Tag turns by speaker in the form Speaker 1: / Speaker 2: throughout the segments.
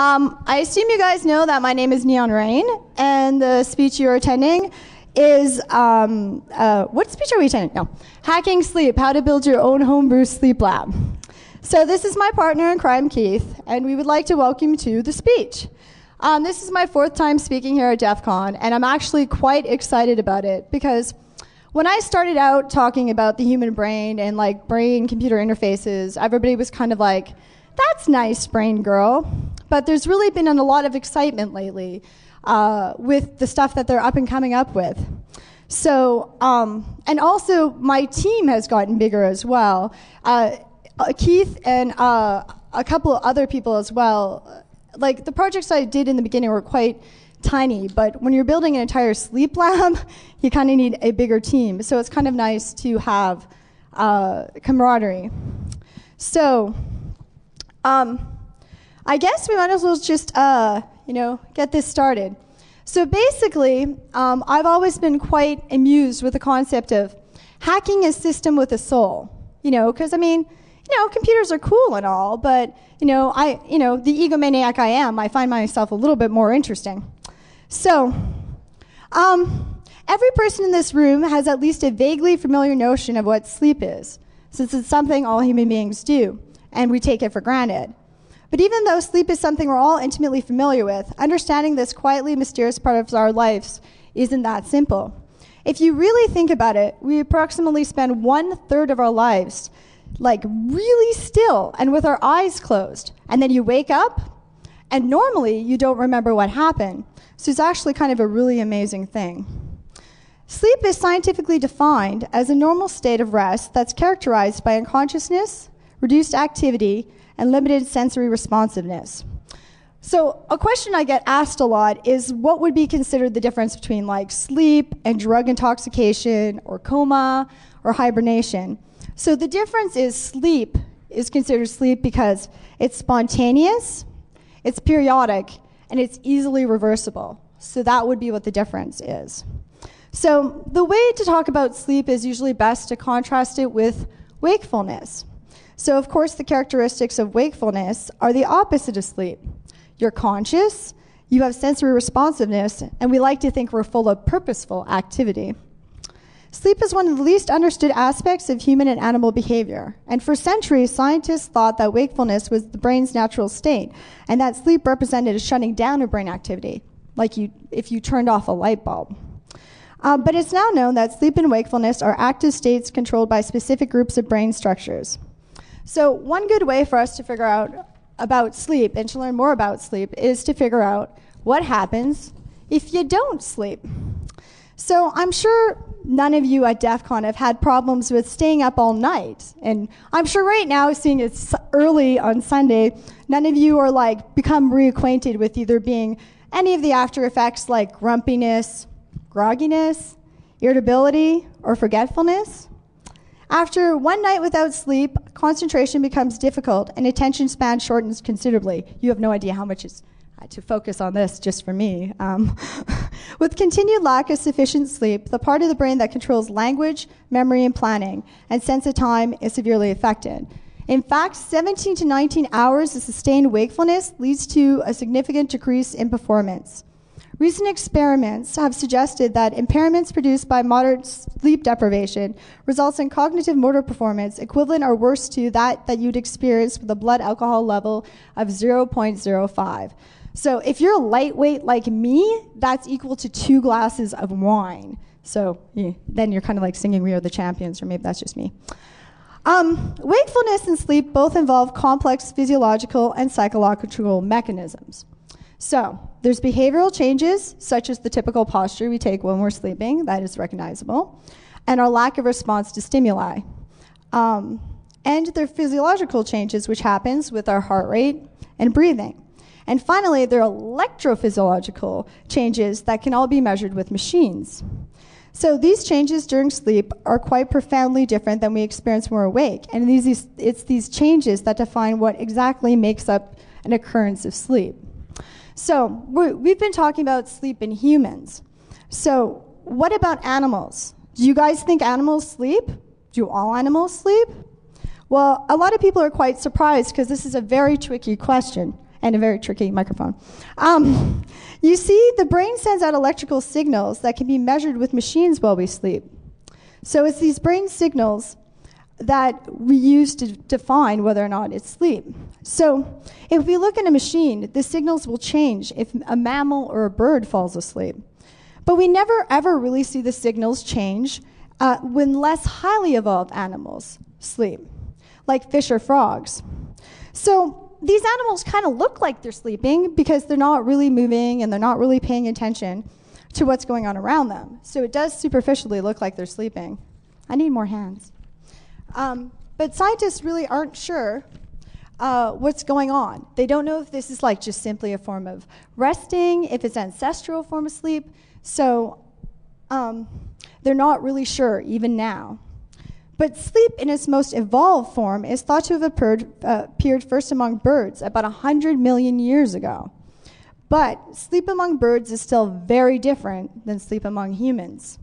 Speaker 1: I assume you guys know that my name is Ne0nRa1n, and the speech you're attending is, what speech are we attending? No. Hacking Sleep, How to Build Your Own Homebrew Sleep Lab. So this is my partner in crime, Keith, and we would like to welcome you to the speech. This is my 4th time speaking here at DEF CON, and I'm actually quite excited about it because when I started out talking about the human brain and like brain-computer interfaces, everybody was kind of like, that's nice, brain girl. But there's really been a lot of excitement lately with the stuff that they're up and coming up with. So, and also my team has gotten bigger as well. Keith and a couple of other people as well. Like the projects I did in the beginning were quite tiny, but when you're building an entire sleep lab, you kind of need a bigger team. So it's kind of nice to have camaraderie. So, I guess we might as well just, get this started. So basically, I've always been quite amused with the concept of hacking a system with a soul. Because computers are cool and all, but the egomaniac I am, I find myself a little bit more interesting. So, every person in this room has at least a vaguely familiar notion of what sleep is, since it's something all human beings do, and we take it for granted. But even though sleep is something we're all intimately familiar with, understanding this quietly mysterious part of our lives isn't that simple. If you really think about it, we approximately spend 1/3 of our lives like really still and with our eyes closed. And then you wake up, and normally you don't remember what happened. So it's actually kind of a really amazing thing. Sleep is scientifically defined as a normal state of rest that's characterized by unconsciousness, reduced activity, and limited sensory responsiveness. So a question I get asked a lot is what would be considered the difference between like sleep and drug intoxication or coma or hibernation. So the difference is sleep is considered sleep because it's spontaneous, it's periodic, and it's easily reversible. So that would be what the difference is. So the way to talk about sleep is usually best to contrast it with wakefulness. So of course the characteristics of wakefulness are the opposite of sleep. You're conscious, you have sensory responsiveness, and we like to think we're full of purposeful activity. Sleep is one of the least understood aspects of human and animal behavior. And for centuries, scientists thought that wakefulness was the brain's natural state, and that sleep represented a shutting down of brain activity, like if you turned off a light bulb. But it's now known that sleep and wakefulness are active states controlled by specific groups of brain structures. So one good way for us to figure out about sleep and to learn more about sleep is to figure out what happens if you don't sleep. So I'm sure none of you at DEF CON have had problems with staying up all night. And I'm sure right now, seeing it's early on Sunday, none of you are like become reacquainted with either being any of the after effects like grumpiness, grogginess, irritability, or forgetfulness. After one night without sleep, concentration becomes difficult and attention span shortens considerably. You have no idea how much is to focus on this just for me. With continued lack of sufficient sleep, the part of the brain that controls language, memory, and planning, and sense of time is severely affected. In fact, 17 to 19 hours of sustained wakefulness leads to a significant decrease in performance. Recent experiments have suggested that impairments produced by moderate sleep deprivation results in cognitive motor performance equivalent or worse to that you'd experience with a blood alcohol level of 0.05. So if you're lightweight like me, that's equal to 2 glasses of wine. So then you're kind of like singing We Are the Champions, or maybe that's just me. Wakefulness and sleep both involve complex physiological and psychological mechanisms. So there's behavioral changes, such as the typical posture we take when we're sleeping, that is recognizable, and our lack of response to stimuli. And there are physiological changes, which happens with our heart rate and breathing. And finally, there are electrophysiological changes that can all be measured with machines. So these changes during sleep are quite profoundly different than we experience when we're awake. And it's these changes that define what exactly makes up an occurrence of sleep. So we've been talking about sleep in humans. So what about animals? Do you guys think animals sleep? Do all animals sleep? Well, a lot of people are quite surprised because this is a very tricky question. and a very tricky microphone. You see, the brain sends out electrical signals that can be measured with machines while we sleep. So it's these brain signals that we use to define whether or not it's sleep. So if we look at a machine, the signals will change if a mammal or a bird falls asleep. But we never ever really see the signals change when less highly evolved animals sleep, like fish or frogs. So these animals kind of look like they're sleeping because they're not really moving and they're not really paying attention to what's going on around them. So it does superficially look like they're sleeping. I need more hands. But scientists really aren't sure what's going on. They don't know if this is like just simply a form of resting, if it's an ancestral form of sleep. So they're not really sure even now. But sleep in its most evolved form is thought to have appeared first among birds about 100 million years ago. But sleep among birds is still very different than sleep among humans.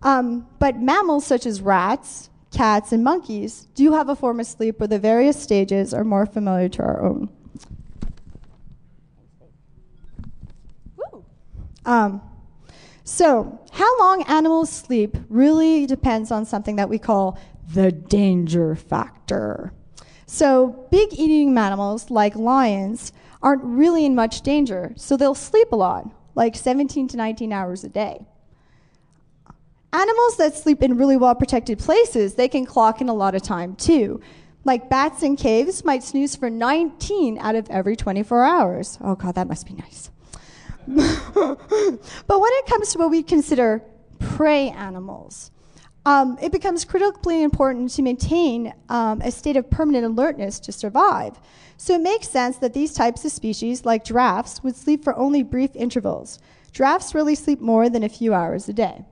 Speaker 1: But mammals such as rats, cats, and monkeys do have a form of sleep where the various stages are more familiar to our own. So how long animals sleep really depends on something that we call the danger factor. So big eating mammals like lions aren't really in much danger, so they'll sleep a lot, like 17 to 19 hours a day. Animals that sleep in really well-protected places, they can clock in a lot of time too. Like bats in caves might snooze for 19 out of every 24 hours. Oh God, that must be nice. But when it comes to what we consider prey animals, it becomes critically important to maintain a state of permanent alertness to survive. So it makes sense that these types of species, like giraffes, would sleep for only brief intervals. Giraffes really sleep more than a few hours a day.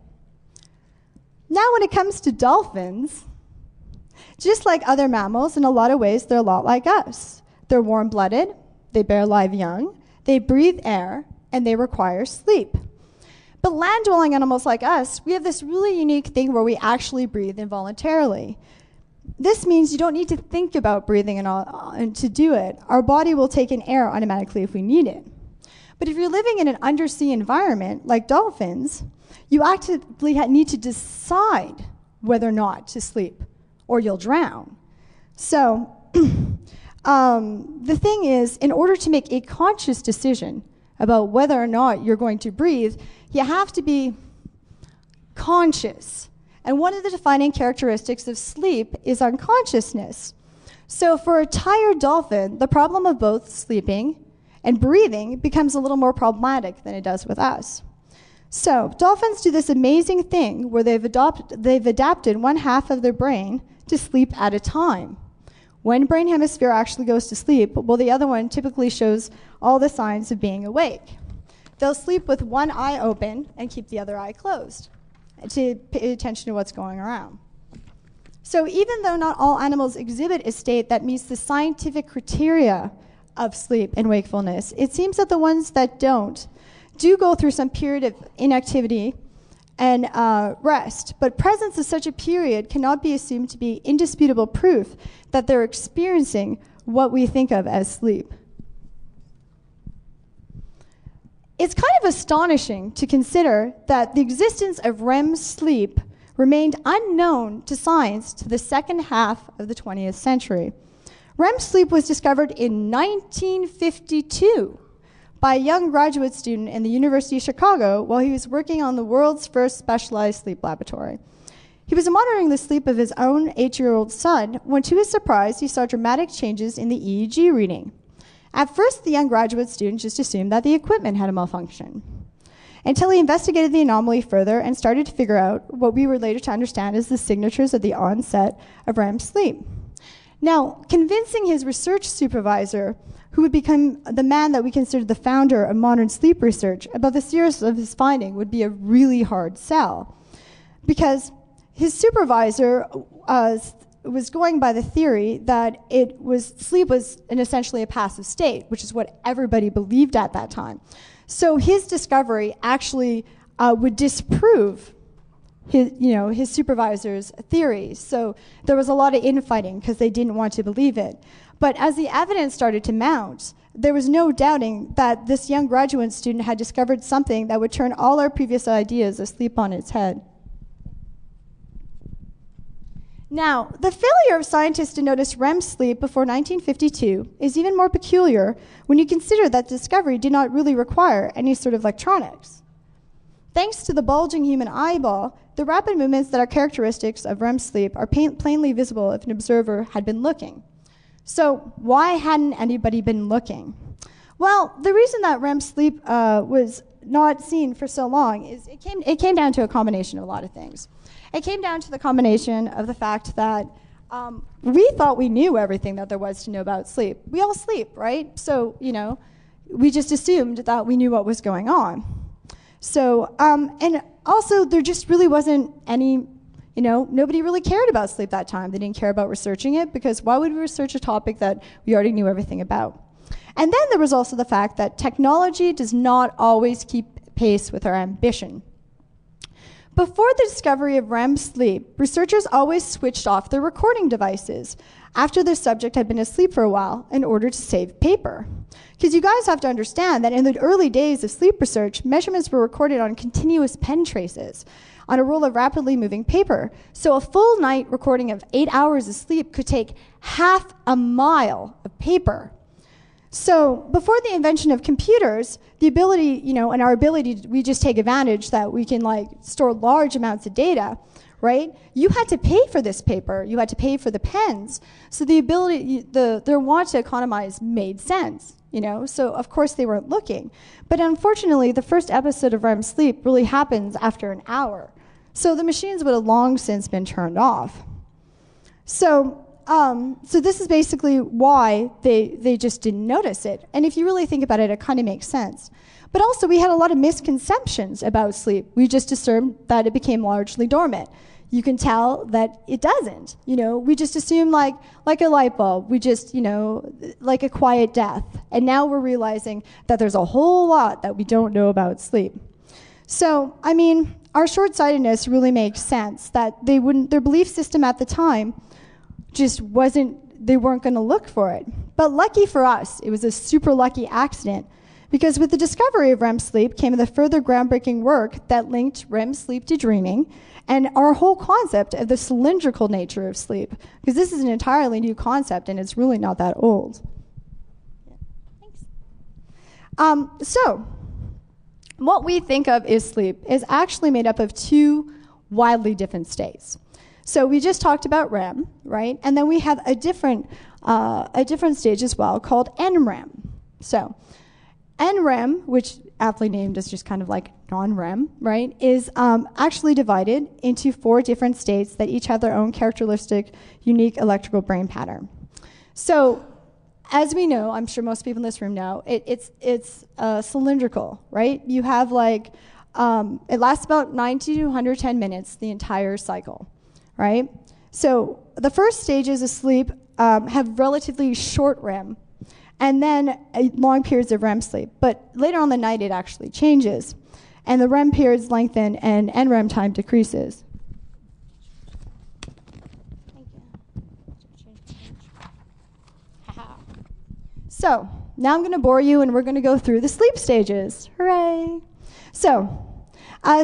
Speaker 1: Now when it comes to dolphins, just like other mammals, in a lot of ways, they're a lot like us. They're warm-blooded, they bear live young, they breathe air, and they require sleep. But land-dwelling animals like us, we have this really unique thing where we actually breathe involuntarily. This means you don't need to think about breathing and to do it. Our body will take in air automatically if we need it. But if you're living in an undersea environment like dolphins, you actively need to decide whether or not to sleep, or you'll drown. So the thing is, in order to make a conscious decision about whether or not you're going to breathe, you have to be conscious. And one of the defining characteristics of sleep is unconsciousness. So for a tired dolphin, the problem of both sleeping and breathing becomes a little more problematic than it does with us. So dolphins do this amazing thing where they've adapted one half of their brain to sleep at a time. One brain hemisphere actually goes to sleep, while the other one typically shows all the signs of being awake. They'll sleep with one eye open and keep the other eye closed to pay attention to what's going around. So even though not all animals exhibit a state that meets the scientific criteria of sleep and wakefulness, it seems that the ones that do go through some period of inactivity and rest, but presence of such a period cannot be assumed to be indisputable proof that they're experiencing what we think of as sleep. It's kind of astonishing to consider that the existence of REM sleep remained unknown to science to the second half of the 20th century. REM sleep was discovered in 1952 by a young graduate student in the University of Chicago while he was working on the world's first specialized sleep laboratory. He was monitoring the sleep of his own 8-year-old son when, to his surprise, he saw dramatic changes in the EEG reading. At first, the young graduate student just assumed that the equipment had a malfunction, until he investigated the anomaly further and started to figure out what we were later to understand as the signatures of the onset of REM sleep. Now, convincing his research supervisor, who would become the man that we consider the founder of modern sleep research, about the seriousness of his finding would be a really hard sell, because his supervisor was going by the theory that sleep was essentially a passive state, which is what everybody believed at that time. So his discovery actually would disprove his supervisor's theories. So there was a lot of infighting because they didn't want to believe it. But as the evidence started to mount, there was no doubting that this young graduate student had discovered something that would turn all our previous ideas of sleep on its head. Now, the failure of scientists to notice REM sleep before 1952 is even more peculiar when you consider that discovery did not really require any sort of electronics. Thanks to the bulging human eyeball, the rapid movements that are characteristics of REM sleep are plainly visible if an observer had been looking. So why hadn't anybody been looking? Well, the reason that REM sleep was not seen for so long is it came down to a combination of a lot of things. It came down to the combination of the fact that we thought we knew everything that there was to know about sleep. We all sleep, right? So, we just assumed that we knew what was going on. So, and also there just really wasn't any, nobody really cared about sleep that time. They didn't care about researching it because why would we research a topic that we already knew everything about? And then there was also the fact that technology does not always keep pace with our ambition. Before the discovery of REM sleep, researchers always switched off their recording devices after their subject had been asleep for a while in order to save paper. Because you guys have to understand that in the early days of sleep research, measurements were recorded on continuous pen traces on a roll of rapidly moving paper. So a full night recording of 8 hours of sleep could take half a mile of paper. So before the invention of computers, the ability, and our ability, we just take advantage that we can store large amounts of data, right? You had to pay for this paper. You had to pay for the pens. So the ability, their want to economize made sense, So of course they weren't looking. But unfortunately, the first episode of REM sleep really happens after an hour. So the machines would have long since been turned off. So this is basically why they just didn't notice it. And if you really think about it, it kind of makes sense. But also, we had a lot of misconceptions about sleep. We just assumed that it became largely dormant. You can tell that it doesn't. We just assume like a light bulb. We just, like a quiet death. And now we're realizing that there's a whole lot that we don't know about sleep. So, our short-sightedness really makes sense that their belief system at the time just they weren't going to look for it. But lucky for us, it was a super lucky accident, because with the discovery of REM sleep came the further groundbreaking work that linked REM sleep to dreaming and our whole concept of the cylindrical nature of sleep, because this is an entirely new concept and it's really not that old. Thanks. So, what we think of as sleep is actually made up of two wildly different states. So we just talked about REM, right? And then we have a different stage as well called Ne0nRa1n. So Ne0nRa1n, which aptly named is just kind of like non-REM, right, is actually divided into 4 different states that each have their own characteristic, unique electrical brain pattern. So as we know, I'm sure most people in this room know, it's cylindrical, right? You have it lasts about 90 to 110 minutes, the entire cycle. Right? So the first stages of sleep have relatively short REM and then long periods of REM sleep. But later on in the night, it actually changes. And the REM periods lengthen and NREM time decreases. So now I'm going to bore you and we're going to go through the sleep stages. Hooray! So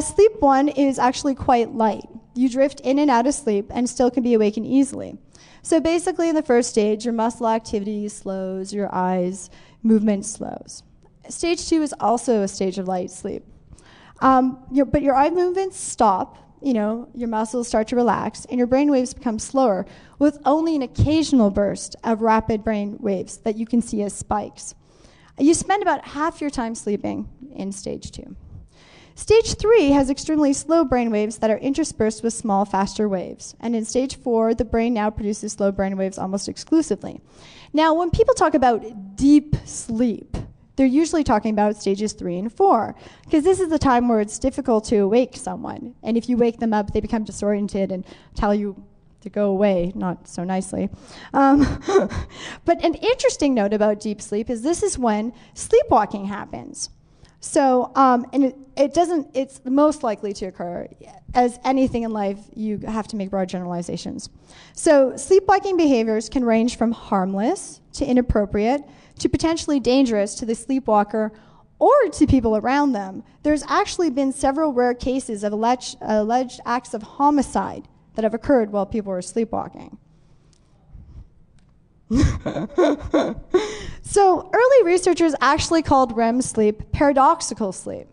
Speaker 1: sleep 1 is actually quite light. You drift in and out of sleep and still can be awakened easily. So basically in the first stage, your muscle activity slows, your eyes movement slows. Stage 2 is also a stage of light sleep. But your eye movements stop, your muscles start to relax, and your brain waves become slower with only an occasional burst of rapid brain waves that you can see as spikes. You spend about half your time sleeping in stage 2. Stage 3 has extremely slow brain waves that are interspersed with small, faster waves. And in stage 4, the brain now produces slow brain waves almost exclusively. Now, when people talk about deep sleep, they're usually talking about stages 3 and 4, because this is the time where it's difficult to awake someone. And if you wake them up, they become disoriented and tell you to go away, not so nicely. But an interesting note about deep sleep is this is when sleepwalking happens. So, and it's most likely to occur. As anything in life, you have to make broad generalizations. So, sleepwalking behaviors can range from harmless to inappropriate to potentially dangerous to the sleepwalker or to people around them, there's actually been several rare cases of alleged acts of homicide that have occurred while people were sleepwalking. So early researchers actually called REM sleep paradoxical sleep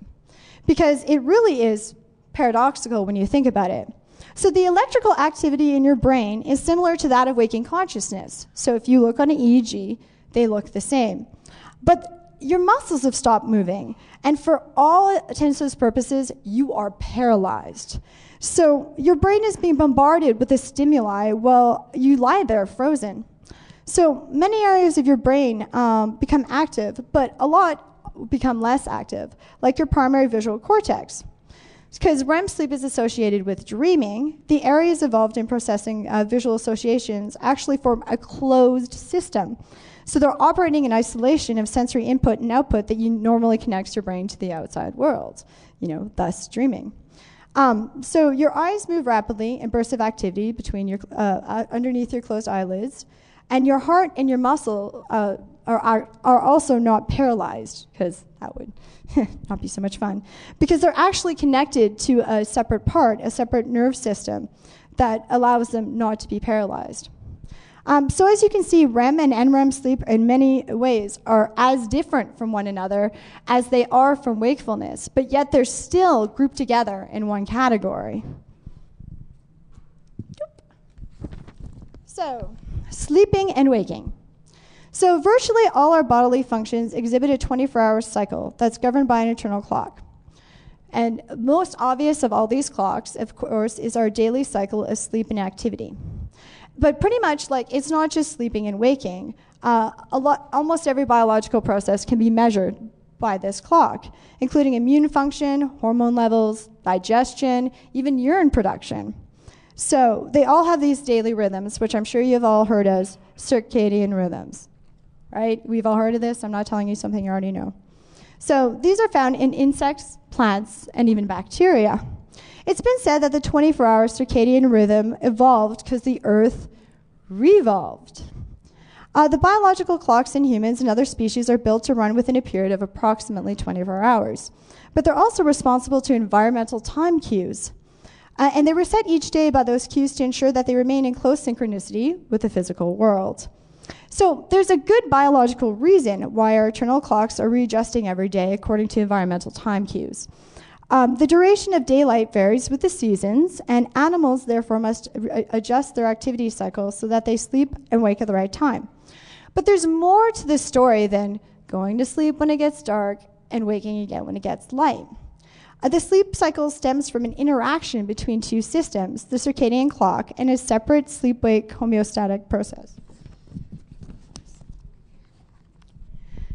Speaker 1: because it really is paradoxical when you think about it. So the electrical activity in your brain is similar to that of waking consciousness. So if you look on an EEG, they look the same. But your muscles have stopped moving, and for all intents and purposes, you are paralyzed. So your brain is being bombarded with the stimuli while you lie there frozen. So many areas of your brain become active, but a lot become less active, like your primary visual cortex. Because REM sleep is associated with dreaming, the areas involved in processing visual associations actually form a closed system. So they're operating in isolation of sensory input and output that you normally connects your brain to the outside world, thus dreaming. So your eyes move rapidly in bursts of activity between your underneath your closed eyelids, and your heart and your muscle are also not paralyzed, because that would not be so much fun, because they're actually connected to a separate nerve system that allows them not to be paralyzed. So as you can see, REM and Ne0nRa1n sleep in many ways are as different from one another as they are from wakefulness, but yet they're still grouped together in one category. So, sleeping and waking. So virtually all our bodily functions exhibit a 24-hour cycle that's governed by an internal clock. And most obvious of all these clocks, of course, is our daily cycle of sleep and activity. But pretty much, it's not just sleeping and waking. Almost every biological process can be measured by this clock, including immune function, hormone levels, digestion, even urine production. So they all have these daily rhythms, which I'm sure you've all heard as circadian rhythms, right? We've all heard of this. I'm not telling you something you already know. So these are found in insects, plants, and even bacteria. It's been said that the 24-hour circadian rhythm evolved because the Earth revolved. The biological clocks in humans and other species are built to run within a period of approximately 24 hours. But they're also responsible to environmental time cues. And they were set each day by those cues to ensure that they remain in close synchronicity with the physical world. So there's a good biological reason why our internal clocks are readjusting every day according to environmental time cues. The duration of daylight varies with the seasons, and animals therefore must adjust their activity cycles so that they sleep and wake at the right time. But there's more to this story than going to sleep when it gets dark and waking again when it gets light. The sleep cycle stems from an interaction between two systems, the circadian clock and a separate sleep-wake homeostatic process.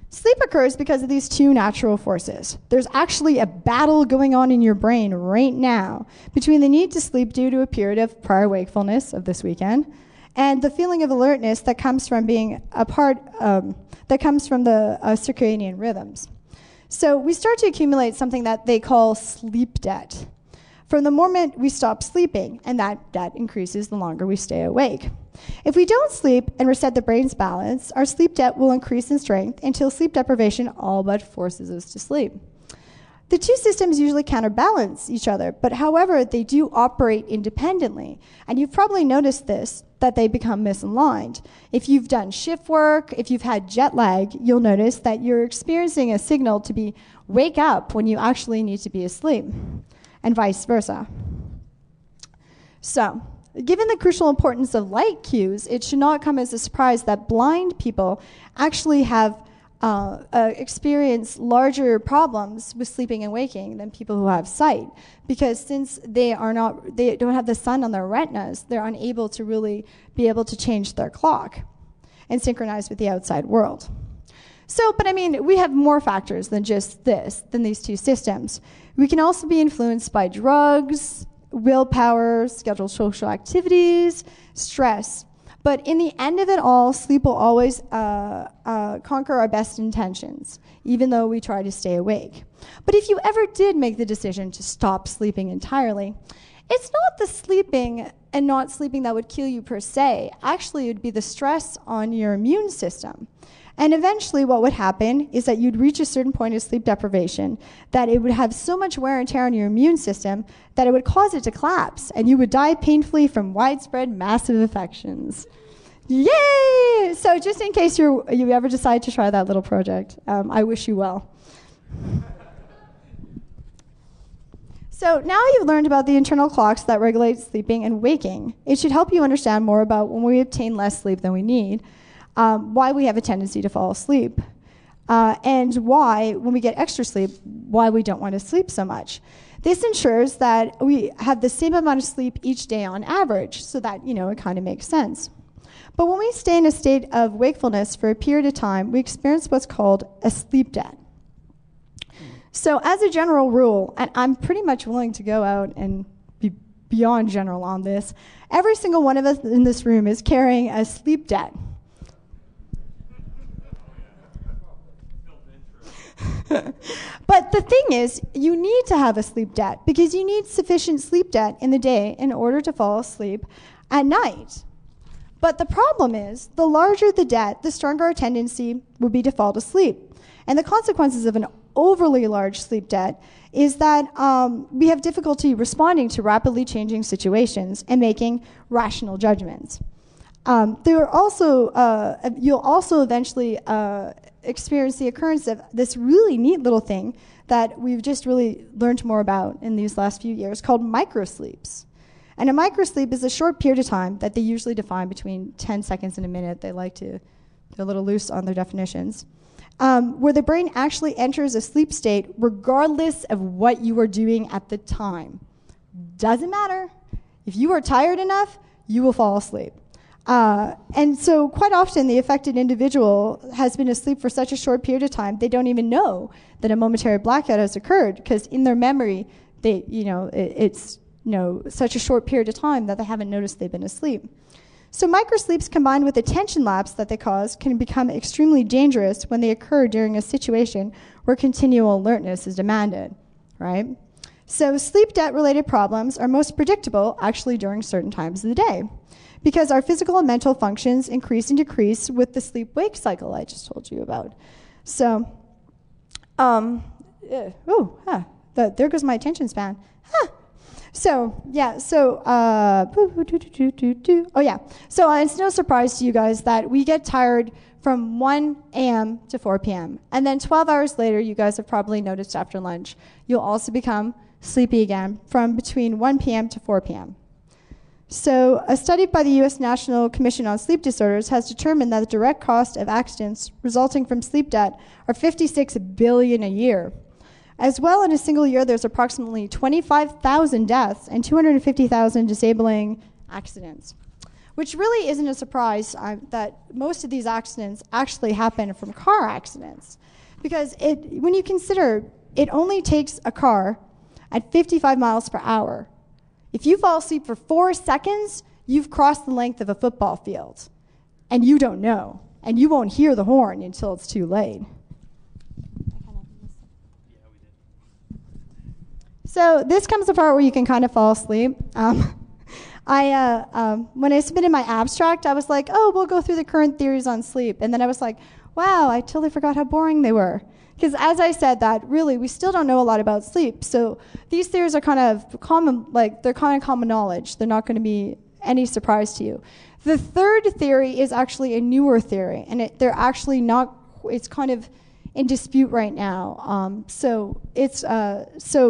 Speaker 1: Sleep occurs because of these two natural forces. There's actually a battle going on in your brain right now between the need to sleep due to a period of prior wakefulness of this weekend and the feeling of alertness that comes from being that comes from the circadian rhythms. So we start to accumulate something that they call sleep debt from the moment we stop sleeping, and that debt increases the longer we stay awake. If we don't sleep and reset the brain's balance, our sleep debt will increase in strength until sleep deprivation all but forces us to sleep. The two systems usually counterbalance each other, but however, they do operate independently. And you've probably noticed this, that they become misaligned. If you've done shift work, if you've had jet lag, you'll notice that you're experiencing a signal to be wake up when you actually need to be asleep, and vice versa. So, given the crucial importance of light cues, it should not come as a surprise that blind people actually have experience larger problems with sleeping and waking than people who have sight, because since they don't have the sun on their retinas, they're unable to really be able to change their clock and synchronize with the outside world. So, but I mean, we have more factors than just than these two systems. We can also be influenced by drugs, willpower, scheduled social activities, stress. But in the end of it all, sleep will always conquer our best intentions, even though we try to stay awake. But if you ever did make the decision to stop sleeping entirely, it's not the sleeping and not sleeping that would kill you per se. Actually, it would be the stress on your immune system. And eventually what would happen is that you'd reach a certain point of sleep deprivation that it would have so much wear and tear on your immune system that it would cause it to collapse, and you would die painfully from widespread massive infections. Yay! So just in case you ever decide to try that little project, I wish you well. So now you've learned about the internal clocks that regulate sleeping and waking. It should help you understand more about when we obtain less sleep than we need, why we have a tendency to fall asleep, and why, when we get extra sleep, why we don't want to sleep so much. This ensures that we have the same amount of sleep each day on average, so that, it kind of makes sense. But when we stay in a state of wakefulness for a period of time, we experience what's called a sleep debt. So as a general rule, and I'm pretty much willing to go out and be beyond general on this, every single one of us in this room is carrying a sleep debt. But the thing is, you need to have a sleep debt because you need sufficient sleep debt in the day in order to fall asleep at night. But the problem is, the larger the debt, the stronger our tendency would be to fall asleep. And the consequences of an overly large sleep debt is that we have difficulty responding to rapidly changing situations and making rational judgments. You'll also eventually experience the occurrence of this really neat little thing that we've just really learned more about in these last few years called microsleeps. And a microsleep is a short period of time that they usually define between 10 seconds and a minute. They're a little loose on their definitions. Where the brain actually enters a sleep state regardless of what you are doing at the time. Doesn't matter. If you are tired enough, you will fall asleep. And so quite often the affected individual has been asleep for such a short period of time, they don't even know that a momentary blackout has occurred because in their memory, it's such a short period of time that they haven't noticed they've been asleep. So microsleeps combined with attention lapse that they cause can become extremely dangerous when they occur during a situation where continual alertness is demanded, right? So sleep debt-related problems are most predictable actually during certain times of the day because our physical and mental functions increase and decrease with the sleep-wake cycle I just told you about. So, there goes my attention span. So it's no surprise to you guys that we get tired from 1 a.m. to 4 p.m. And then 12 hours later, you guys have probably noticed after lunch, you'll also become sleepy again from between 1 p.m. to 4 p.m. So a study by the U.S. National Commission on Sleep Disorders has determined that the direct cost of accidents resulting from sleep debt are $56 billion a year. As well, in a single year, there's approximately 25,000 deaths and 250,000 disabling accidents, which really isn't a surprise that most of these accidents actually happen from car accidents. Because when you consider it only takes a car at 55 miles per hour. If you fall asleep for 4 seconds, you've crossed the length of a football field, and you don't know, and you won't hear the horn until it's too late. So this comes the part where you can kind of fall asleep. When I submitted my abstract, I was like, we'll go through the current theories on sleep. And then I was like, wow, I totally forgot how boring they were. Because as I said that, really, we still don't know a lot about sleep. So these theories are kind of common, they're kind of common knowledge. They're not going to be any surprise to you. The third theory is actually a newer theory. And they're actually not, it's kind of in dispute right now. So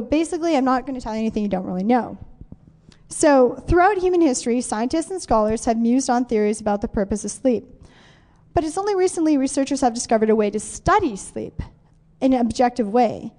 Speaker 1: basically, I'm not going to tell you anything you don't really know. So throughout human history, scientists and scholars have mused on theories about the purpose of sleep. But it's only recently researchers have discovered a way to study sleep in an objective way.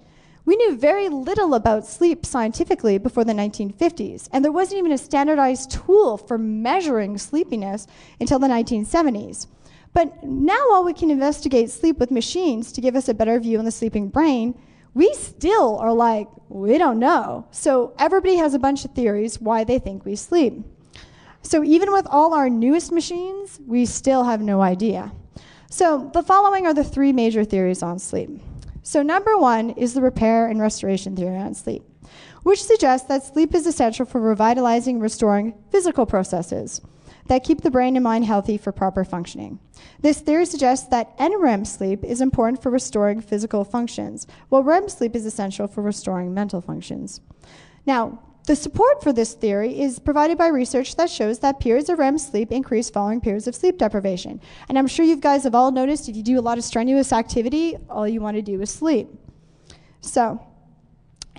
Speaker 1: We knew very little about sleep scientifically before the 1950s, and there wasn't even a standardized tool for measuring sleepiness until the 1970s. But now while we can investigate sleep with machines to give us a better view on the sleeping brain, we still are like, we don't know. So everybody has a bunch of theories why they think we sleep. So even with all our newest machines, we still have no idea. So the following are the 3 major theories on sleep. So number 1 is the repair and restoration theory on sleep, which suggests that sleep is essential for revitalizing and restoring physical processes. that keep the brain and mind healthy for proper functioning. This theory suggests that NREM sleep is important for restoring physical functions, while REM sleep is essential for restoring mental functions. Now, the support for this theory is provided by research that shows that periods of REM sleep increase following periods of sleep deprivation. And I'm sure you guys have all noticed if you do a lot of strenuous activity, all you want to do is sleep. So,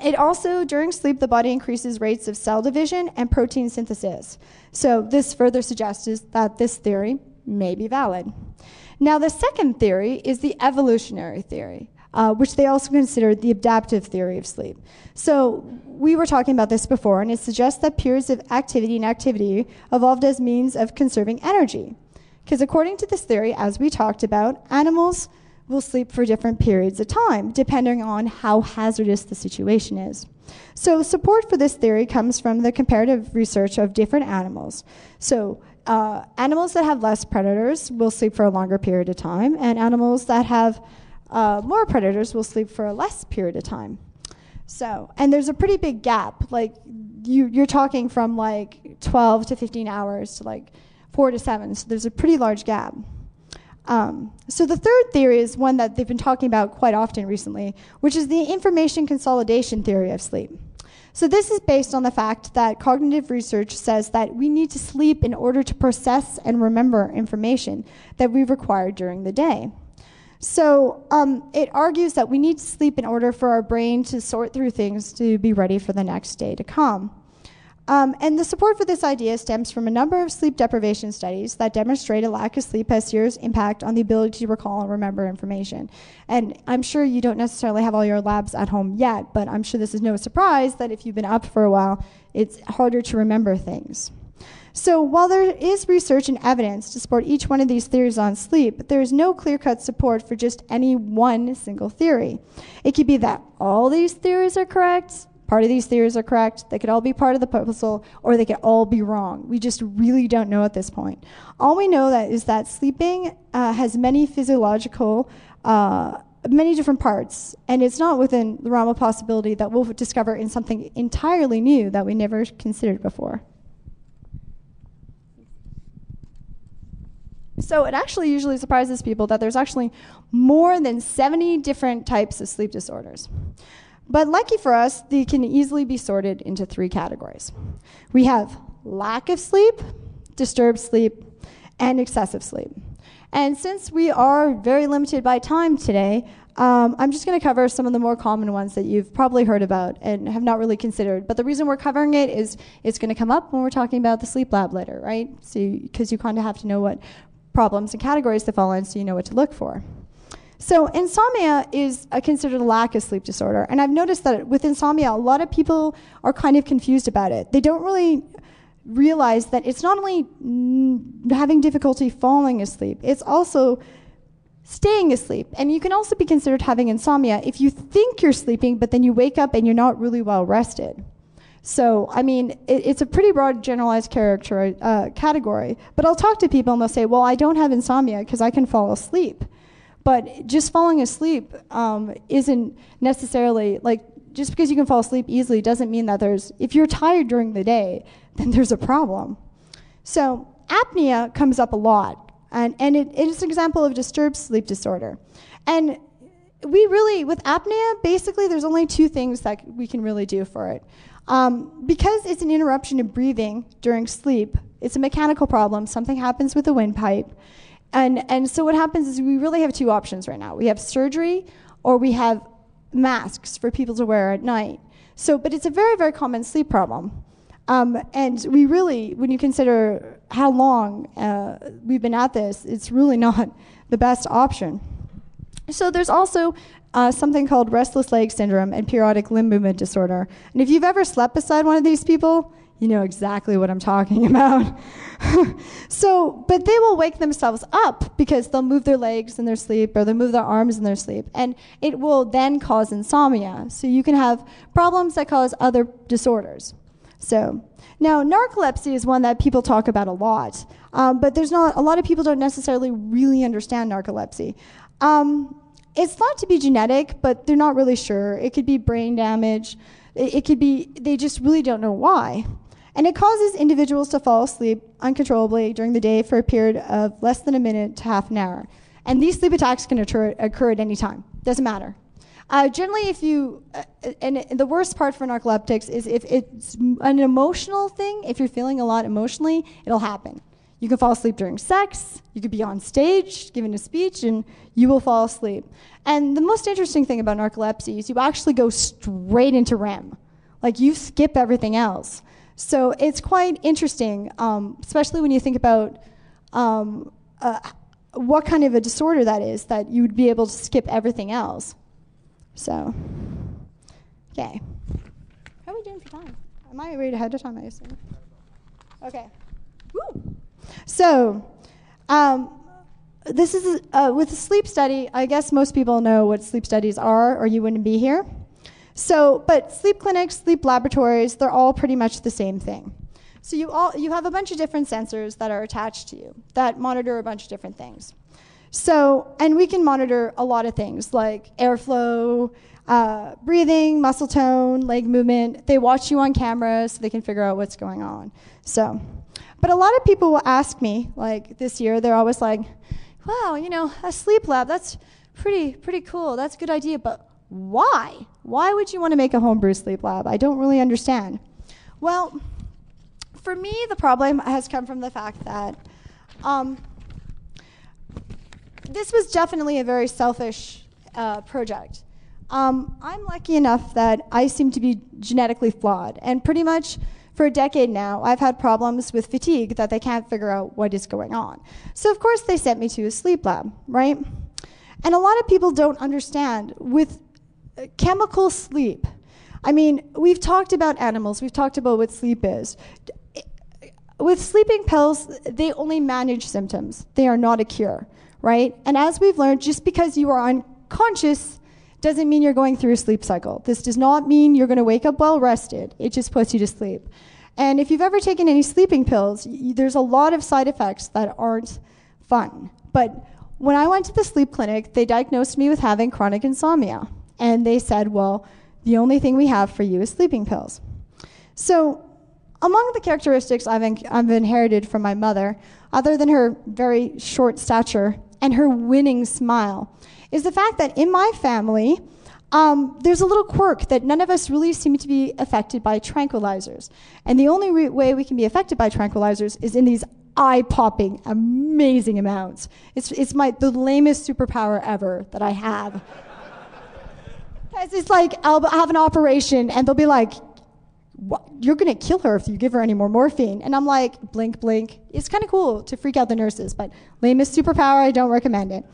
Speaker 1: it also, during sleep, the body increases rates of cell division and protein synthesis. So this further suggests that this theory may be valid. Now, the second theory is the evolutionary theory, which they also consider the adaptive theory of sleep. So we were talking about this before, and it suggests that periods of activity and inactivity evolved as means of conserving energy. Because according to this theory, as we talked about, animals will sleep for different periods of time, depending on how hazardous the situation is. So support for this theory comes from the comparative research of different animals. So animals that have less predators will sleep for a longer period of time, and animals that have more predators will sleep for a less period of time. So, and there's a pretty big gap. Like you're talking from like 12 to 15 hours to like 4 to 7. So there's a pretty large gap. So the third theory is one that they've been talking about quite often recently, which is the information consolidation theory of sleep. So this is based on the fact that cognitive research says that we need to sleep in order to process and remember information that we require during the day. So it argues that we need to sleep in order for our brain to sort through things to be ready for the next day to come. And the support for this idea stems from a number of sleep deprivation studies that demonstrate a lack of sleep has serious impact on the ability to recall and remember information. And I'm sure you don't necessarily have all your labs at home yet, but I'm sure this is no surprise that if you've been up for a while, it's harder to remember things. So while there is research and evidence to support each one of these theories on sleep, there is no clear-cut support for just any one single theory. It could be that all these theories are correct, part of these theories are correct, they could all be part of the puzzle, or they could all be wrong. We just really don't know at this point. All we know is that sleeping has many physiological, many different parts, and it's not within the realm of possibility that we'll discover in something entirely new that we never considered before. So it actually usually surprises people that there's actually more than 70 different types of sleep disorders. But lucky for us, they can easily be sorted into 3 categories. We have lack of sleep, disturbed sleep, and excessive sleep. And since we are very limited by time today, I'm just going to cover some of the more common ones that you've probably heard about and have not really considered. But the reason we're covering it is it's going to come up when we're talking about the sleep lab later, right? So because you kind of have to know what problems and categories to fall in so you know what to look for. So insomnia is considered a lack of sleep disorder. And I've noticed that with insomnia, a lot of people are kind of confused about it. They don't really realize that it's not only having difficulty falling asleep, it's also staying asleep. And you can also be considered having insomnia if you think you're sleeping, but then you wake up and you're not really well rested. So, I mean, it's a pretty broad generalized category. But I'll talk to people and they'll say, well, I don't have insomnia because I can fall asleep. But just falling asleep isn't necessarily, like, just because you can fall asleep easily doesn't mean that if you're tired during the day, then there's a problem. So apnea comes up a lot, and it's an example of disturbed sleep disorder. And with apnea, basically there's only 2 things that we can really do for it. Because it's an interruption in breathing during sleep, it's a mechanical problem. Something happens with the windpipe. And so what happens is we really have 2 options right now. We have surgery or we have masks for people to wear at night. But it's a very, very common sleep problem. And we really, when you consider how long we've been at this, it's really not the best option. So there's also something called restless leg syndrome and periodic limb movement disorder. And if you've ever slept beside one of these people, you know exactly what I'm talking about. But they will wake themselves up because they'll move their legs in their sleep or they'll move their arms in their sleep. And it will then cause insomnia. So you can have problems that cause other disorders. So now narcolepsy is one that people talk about a lot. But a lot of people don't necessarily really understand narcolepsy. It's thought to be genetic, but they're not really sure. It could be brain damage. It could be, they just really don't know why. And it causes individuals to fall asleep uncontrollably during the day for a period of less than a minute to half an hour. And these sleep attacks can occur at any time. Doesn't matter. Generally, if you, and the worst part for narcoleptics is if it's an emotional thing, if you're feeling a lot emotionally, it'll happen. You can fall asleep during sex, you could be on stage giving a speech, and you will fall asleep. And the most interesting thing about narcolepsy is you actually go straight into REM. Like, you skip everything else. So it's quite interesting, especially when you think about what kind of a disorder that is, that you would be able to skip everything else. So, okay. How are we doing for time? Am I right ahead of time, I assume? Okay. Woo! So, this is, with a sleep study, I guess most people know what sleep studies are, or you wouldn't be here. So, but sleep clinics, sleep laboratories, they're all pretty much the same thing. So you have a bunch of different sensors that are attached to you that monitor a bunch of different things. So, and we can monitor a lot of things like airflow, breathing, muscle tone, leg movement. They watch you on camera so they can figure out what's going on. So, but a lot of people will ask me, like this year, they're always like, wow, you know, a sleep lab, that's pretty cool. That's a good idea, but why? Why would you want to make a homebrew sleep lab? I don't really understand. Well, for me, the problem has come from the fact that this was definitely a very selfish project. I'm lucky enough that I seem to be genetically flawed, and pretty much for a decade now, I've had problems with fatigue that they can't figure out what is going on. So of course they sent me to a sleep lab, right? And a lot of people don't understand with chemical sleep. I mean, we've talked about animals, we've talked about what sleep is. With sleeping pills, they only manage symptoms. They are not a cure, right? And as we've learned, just because you are unconscious doesn't mean you're going through a sleep cycle. This does not mean you're going to wake up well rested. It just puts you to sleep. And if you've ever taken any sleeping pills, there's a lot of side effects that aren't fun. But when I went to the sleep clinic, they diagnosed me with having chronic insomnia. And they said, well, the only thing we have for you is sleeping pills. So among the characteristics I've inherited from my mother, other than her very short stature and her winning smile, is the fact that in my family, there's a little quirk that none of us really seem to be affected by tranquilizers. And the only way we can be affected by tranquilizers is in these eye-popping, amazing amounts. It's the lamest superpower ever that I have. Because it's like, I'll have an operation, and they'll be like, what? You're going to kill her if you give her any more morphine. And I'm like, blink, blink. It's kind of cool to freak out the nurses, but lamest superpower, I don't recommend it.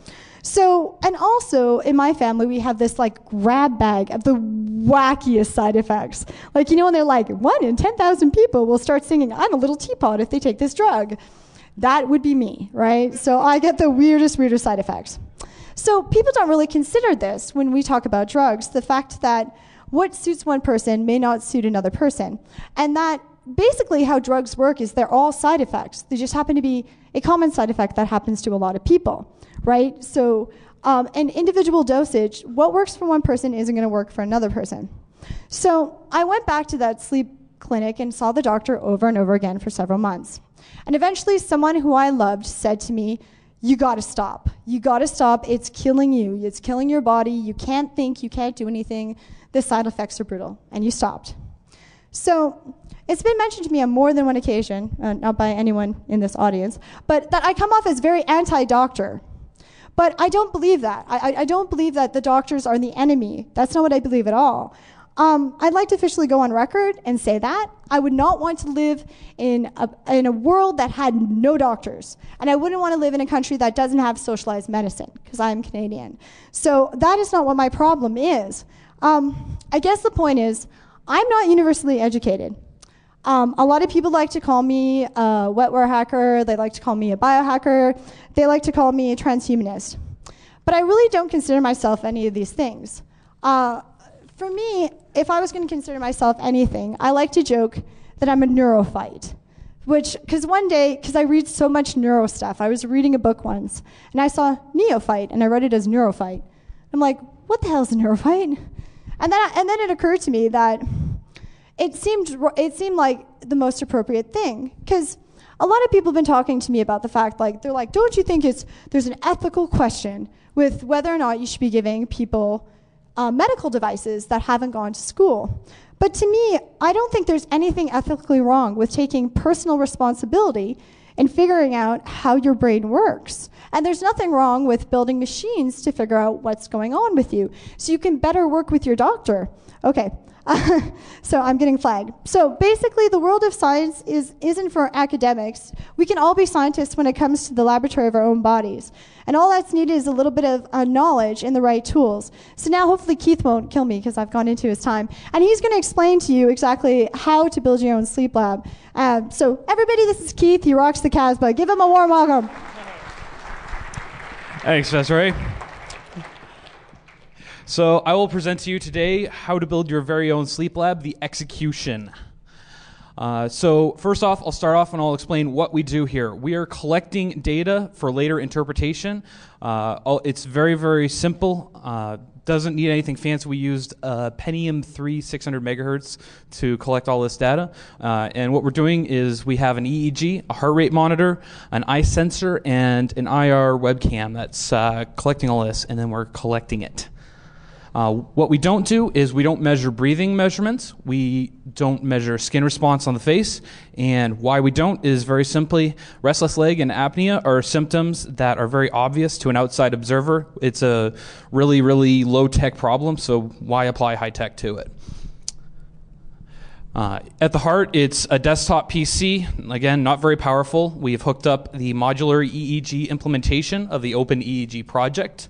Speaker 1: So, and also in my family, we have this like grab bag of the wackiest side effects. Like, you know, when they're like, 1 in 10,000 people will start singing, I'm a little teapot if they take this drug. That would be me, right? So I get the weirdest side effects. So people don't really consider this when we talk about drugs, the fact that what suits one person may not suit another person. And that basically how drugs work is they're all side effects. They just happen to be a common side effect that happens to a lot of people, right? So an individual dosage, what works for one person isn't going to work for another person. So I went back to that sleep clinic and saw the doctor over and over again for several months. And eventually someone who I loved said to me, you got to stop. You got to stop. It's killing you. It's killing your body. You can't think. You can't do anything. The side effects are brutal. And you stopped. So it's been mentioned to me on more than one occasion, not by anyone in this audience, but that I come off as very anti-doctor. But I don't believe that. I don't believe that the doctors are the enemy. That's not what I believe at all. I'd like to officially go on record and say that. I would not want to live in a world that had no doctors. And I wouldn't want to live in a country that doesn't have socialized medicine, because I'm Canadian. So that is not what my problem is. I guess the point is, I'm not universally educated. A lot of people like to call me a wetware hacker. They like to call me a biohacker. They like to call me a transhumanist. But I really don't consider myself any of these things. For me, if I was going to consider myself anything, I like to joke that I'm a neurophyte. Because one day, because I read so much neuro stuff, I was reading a book once, and I saw neophyte, and I read it as neurophyte. I'm like, what the hell is a neurophyte? And then it occurred to me that it seemed like the most appropriate thing. Because a lot of people have been talking to me about the fact, they're like, don't you think there's an ethical question with whether or not you should be giving people medical devices that haven't gone to school? But to me, I don't think there's anything ethically wrong with taking personal responsibility and figuring out how your brain works. And there's nothing wrong with building machines to figure out what's going on with you so you can better work with your doctor. Okay, so I'm getting flagged. So basically, the world of science isn't for academics. We can all be scientists when it comes to the laboratory of our own bodies. And all that's needed is a little bit of knowledge and the right tools. So now hopefully Keith won't kill me because I've gone into his time. And he's going to explain to you exactly how to build your own sleep lab. So everybody, this is Keith. He rocks the Casbah. Give him a warm welcome.
Speaker 2: Thanks, Desiree. So I will present to you today how to build your very own sleep lab, the execution. So first off, I'll start off and I'll explain what we do here. We are collecting data for later interpretation. It's very, very simple. Doesn't need anything fancy. We used a Pentium 3 600 megahertz to collect all this data. And what we're doing is we have an EEG, a heart rate monitor, an eye sensor, and an IR webcam that's collecting all this, and then we're collecting it. What we don't do is we don't measure breathing measurements. We don't measure skin response on the face. And why we don't is very simply restless leg and apnea are symptoms that are very obvious to an outside observer. It's a really, really low-tech problem, so why apply high-tech to it? At the heart, it's a desktop PC. Again, not very powerful. We've hooked up the modular EEG implementation of the Open EEG project.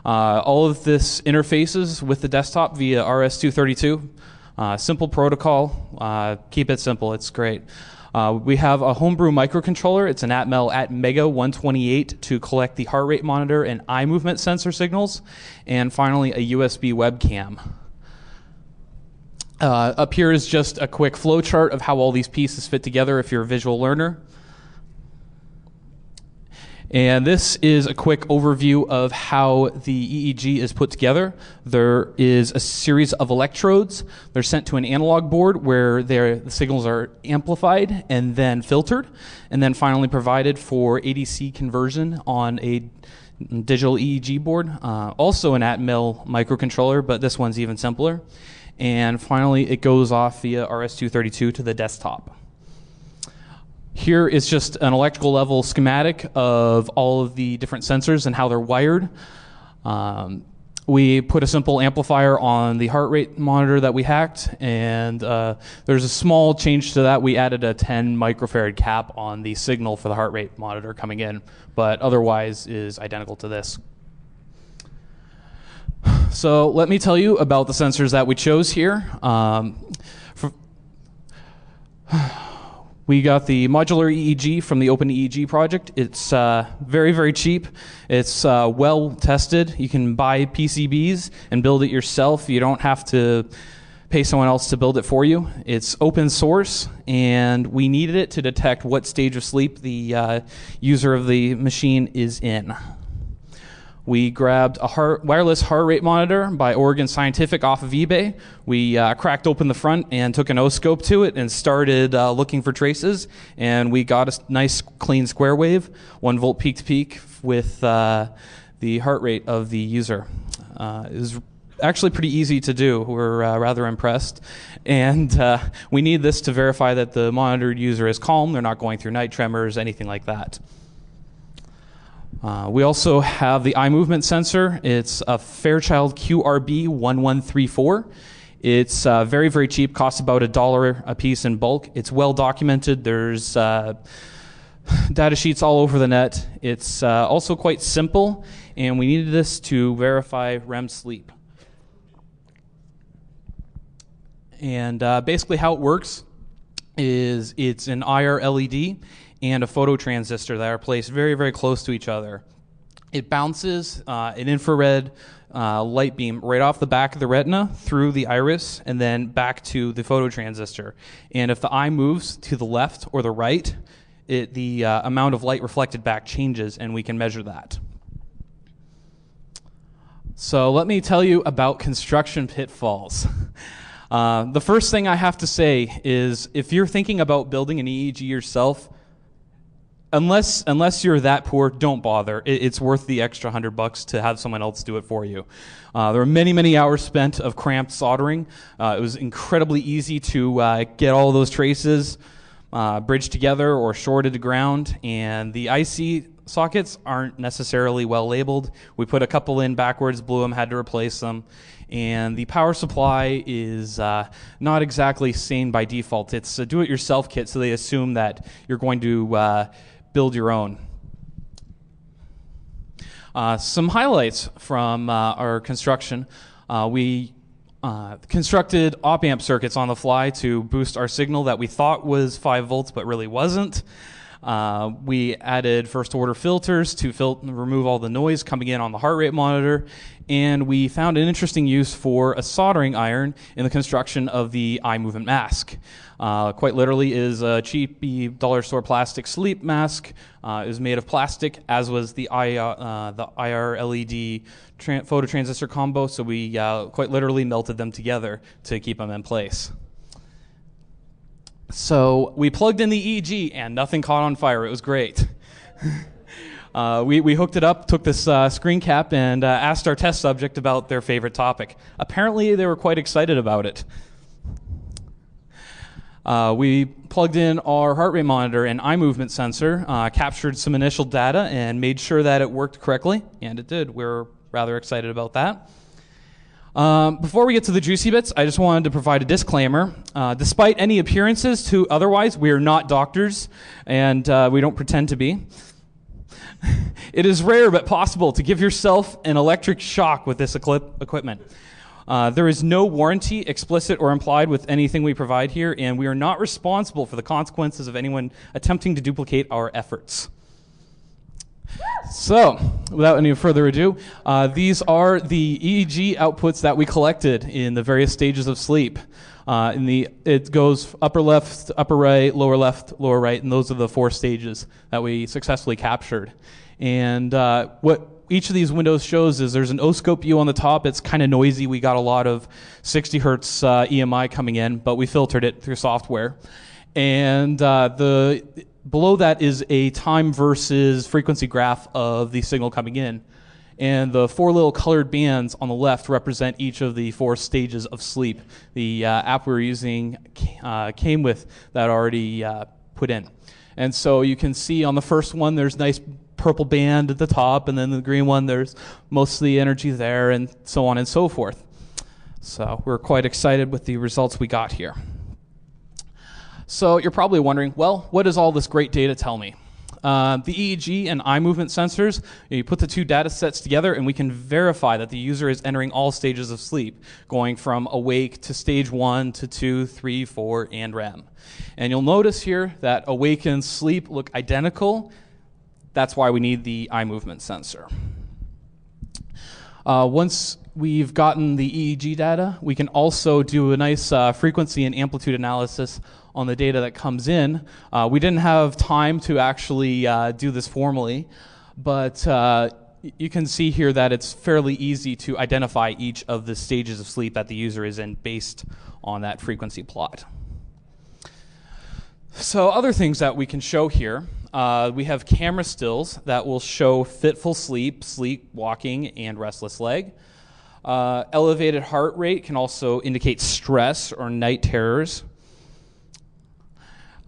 Speaker 2: All of this interfaces with the desktop via RS-232. Simple protocol. Keep it simple. It's great. We have a homebrew microcontroller. It's an Atmel Atmega 128 to collect the heart rate monitor and eye movement sensor signals. And finally, a USB webcam. Up here is just a quick flow chart of how all these pieces fit together if you're a visual learner. And this is a quick overview of how the EEG is put together. There is a series of electrodes. They're sent to an analog board where the signals are amplified and then filtered, and then finally provided for ADC conversion on a digital EEG board. Also an Atmel microcontroller, but this one's even simpler. And finally, it goes off via RS-232 to the desktop. Here is just an electrical level schematic of all of the different sensors and how they're wired. We put a simple amplifier on the heart rate monitor that we hacked, and there's a small change to that. We added a 10 microfarad cap on the signal for the heart rate monitor coming in, but otherwise is identical to this. So let me tell you about the sensors that we chose here. We got the modular EEG from the Open EEG project. It's very, very cheap. It's well tested. You can buy PCBs and build it yourself. You don't have to pay someone else to build it for you. It's open source, and we needed it to detect what stage of sleep the user of the machine is in. We grabbed a wireless heart rate monitor by Oregon Scientific off of eBay. We cracked open the front and took an O-scope to it and started looking for traces. And we got a nice clean square wave, 1 volt peak to peak with the heart rate of the user. It was actually pretty easy to do. We're rather impressed. And we need this to verify that the monitored user is calm. They're not going through night tremors, anything like that. We also have the eye movement sensor. It's a Fairchild QRB1134. It's very, very cheap, costs about $1 a piece in bulk. It's well documented. There's data sheets all over the net. It's also quite simple, and we needed this to verify REM sleep. And basically how it works is it's an IR LED and a photo transistor that are placed very, very close to each other. It bounces an infrared light beam right off the back of the retina through the iris and then back to the photo transistor. And if the eye moves to the left or the right, the amount of light reflected back changes, and we can measure that. So let me tell you about construction pitfalls. The first thing I have to say is if you're thinking about building an EEG yourself, unless you're that poor, don't bother. It's worth the extra $100 to have someone else do it for you. There were many hours spent of cramped soldering. It was incredibly easy to get all those traces bridged together or shorted to ground, and the IC sockets aren't necessarily well labeled. We put a couple in backwards, blew them, had to replace them. And the power supply is not exactly sane by default. It's a do-it-yourself kit, so they assume that you're going to build your own. Some highlights from our construction. We constructed op-amp circuits on the fly to boost our signal that we thought was 5 volts but really wasn't. We added first-order filters to remove all the noise coming in on the heart rate monitor, and we found an interesting use for a soldering iron in the construction of the eye movement mask. Quite literally is a cheap dollar store plastic sleep mask. It was made of plastic, as was the IR LED phototransistor combo, so we quite literally melted them together to keep them in place. So we plugged in the EEG and nothing caught on fire. It was great. We hooked it up, took this screen cap, and asked our test subject about their favorite topic. Apparently, they were quite excited about it. We plugged in our heart rate monitor and eye movement sensor, captured some initial data, and made sure that it worked correctly, and it did. We were rather excited about that. Before we get to the juicy bits, I just wanted to provide a disclaimer. Despite any appearances to otherwise, we are not doctors, and we don't pretend to be. It is rare but possible to give yourself an electric shock with this equipment. There is no warranty, explicit or implied, with anything we provide here, and we are not responsible for the consequences of anyone attempting to duplicate our efforts. So, without any further ado, these are the EEG outputs that we collected in the various stages of sleep. It goes upper left, upper right, lower left, lower right, and those are the 4 stages that we successfully captured. And what each of these windows shows is there's an O-scope view on the top. It's kind of noisy. We got a lot of 60 hertz EMI coming in, but we filtered it through software. And below that is a time versus frequency graph of the signal coming in. And the 4 little colored bands on the left represent each of the 4 stages of sleep. The app we're using came with that already put in. And so you can see on the first one, there's nice purple band at the top, and then the green one, there's most of the energy there, and so on and so forth. So we're quite excited with the results we got here. So you're probably wondering, well, what does all this great data tell me? The EEG and eye movement sensors, you put the 2 data sets together and we can verify that the user is entering all stages of sleep, going from awake to stage 1 to 2, 3, 4, and REM. And you'll notice here that awake and sleep look identical. That's why we need the eye movement sensor. Once we've gotten the EEG data, we can also do a nice frequency and amplitude analysis on the data that comes in. We didn't have time to actually do this formally, but you can see here that it's fairly easy to identify each of the stages of sleep that the user is in based on that frequency plot. So other things that we can show here, we have camera stills that will show fitful sleep, sleepwalking, and restless leg. Elevated heart rate can also indicate stress or night terrors.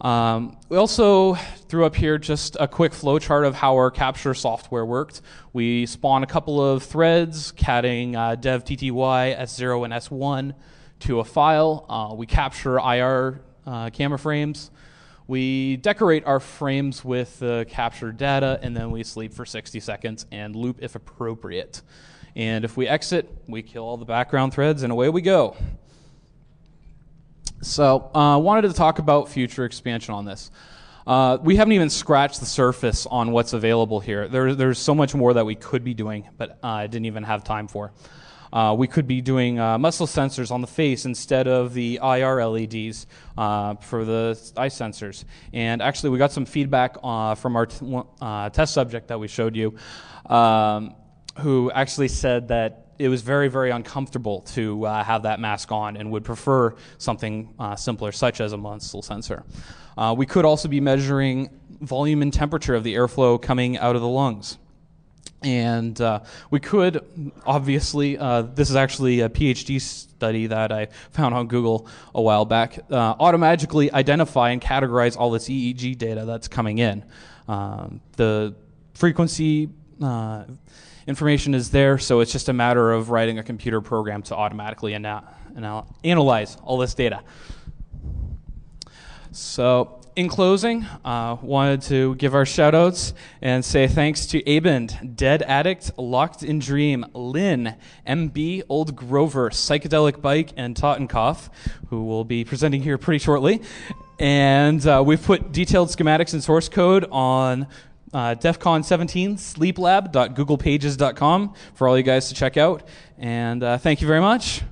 Speaker 2: We also threw up here just a quick flow chart of how our capture software worked. We spawn a couple of threads, catting dev tty, s0, and s1 to a file. We capture IR camera frames. We decorate our frames with the captured data, and then we sleep for 60 seconds and loop if appropriate. And if we exit, we kill all the background threads, and away we go. So wanted to talk about future expansion on this. We haven't even scratched the surface on what's available here. There's so much more that we could be doing, but I didn't even have time for. We could be doing muscle sensors on the face instead of the IR LEDs for the eye sensors. And actually, we got some feedback from our test subject that we showed you, who actually said that it was very, very uncomfortable to have that mask on and would prefer something simpler, such as a muscle sensor. We could also be measuring volume and temperature of the airflow coming out of the lungs. And we could, obviously, this is actually a PhD study that I found on Google a while back, automatically identify and categorize all this EEG data that's coming in. The frequency information is there, so it's just a matter of writing a computer program to automatically analyze all this data. So, in closing, wanted to give our shout-outs and say thanks to Abend, Dead Addict, Locked in Dream, Lynn, MB, Old Grover, Psychedelic Bike, and Tottenkopf, who will be presenting here pretty shortly. And we've put detailed schematics and source code on DEFCON 17 sleeplab.googlepages.com for all you guys to check out. And thank you very much.